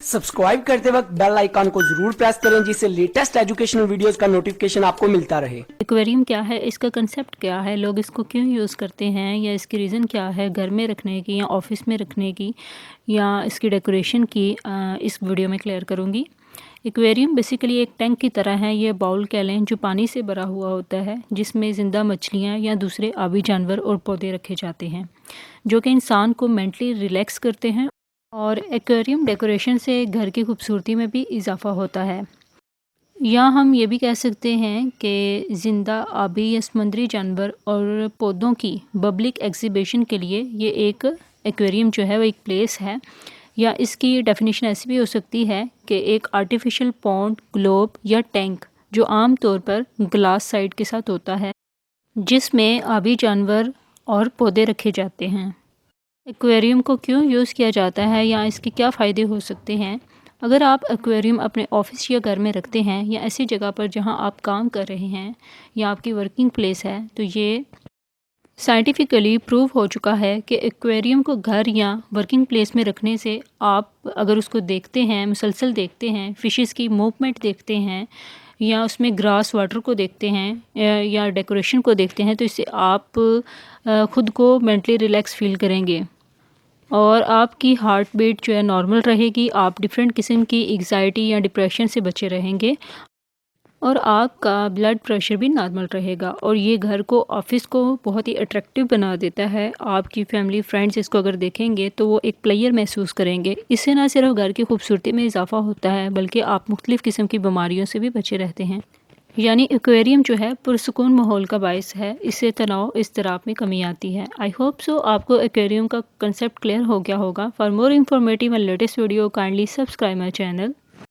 Subscribe करते वक्त bell icon को जरूर प्रेस करें जिससे लेटेस्ट एजुकेशनल वीडियोस का नोटिफिकेशन आपको मिलता रहे। एक्वेरियम क्या है, इसका कंसेप्ट क्या है, लोग इसको क्यों यूज़ करते हैं, या इसकी रीज़न क्या है घर में रखने की या ऑफिस में रखने की या इसकी डेकोरेशन की, इस वीडियो में क्लियर करूँगी। एक्वेरियम बेसिकली एक टैंक की तरह है, ये बाउल कह लें, जो पानी से भरा हुआ होता है, जिसमें ज़िंदा मछलियाँ या दूसरे आबी जानवर और पौधे रखे जाते हैं जो कि इंसान को मेंटली रिलैक्स करते हैं। और एक्वेरियम डेकोरेशन से घर की खूबसूरती में भी इजाफा होता है। या हम ये भी कह सकते हैं कि ज़िंदा आबी या समुद्री जानवर और पौधों की पब्लिक एग्जीबिशन के लिए ये एक एक्वेरियम जो है वो एक प्लेस है। या इसकी डेफिनेशन ऐसी भी हो सकती है कि एक आर्टिफिशियल पॉन्ड, ग्लोब या टैंक जो आम तौर पर ग्लास साइड के साथ होता है, जिसमें आबी जानवर और पौधे रखे जाते हैं। एक्वेरियम को क्यों यूज़ किया जाता है या इसके क्या फ़ायदे हो सकते हैं? अगर आप एक्वेरियम अपने ऑफिस या घर में रखते हैं या ऐसी जगह पर जहां आप काम कर रहे हैं या आपकी वर्किंग प्लेस है, तो ये साइंटिफिकली प्रूव हो चुका है कि एक्वेरियम को घर या वर्किंग प्लेस में रखने से आप अगर उसको देखते हैं, मुसलसल देखते हैं, फ़िशेस की मूवमेंट देखते हैं या उसमें ग्रास वाटर को देखते हैं या डेकोरेशन को देखते हैं, तो इससे आप ख़ुद को मेंटली रिलैक्स फील करेंगे और आपकी हार्ट बीट जो है नॉर्मल रहेगी। आप डिफरेंट किस्म की एग्जाइटी या डिप्रेशन से बचे रहेंगे और आपका ब्लड प्रेशर भी नॉर्मल रहेगा। और ये घर को, ऑफिस को बहुत ही अट्रैक्टिव बना देता है। आपकी फैमिली, फ्रेंड्स इसको अगर देखेंगे तो वो एक प्लेयर महसूस करेंगे। इससे ना सिर्फ घर की खूबसूरती में इजाफा होता है बल्कि आप मुख्तलिफ़ किस्म की बीमारियों से भी बचे रहते हैं। यानी एक्वेरियम जो है पुरसुकून माहौल का बायस है, इससे तनाव, इज़्तिराब में कमी आती है। आई होप सो आपको एक्वेरियम का कंसेप्ट क्लियर हो गया होगा। For more informative and latest video kindly subscribe my channel.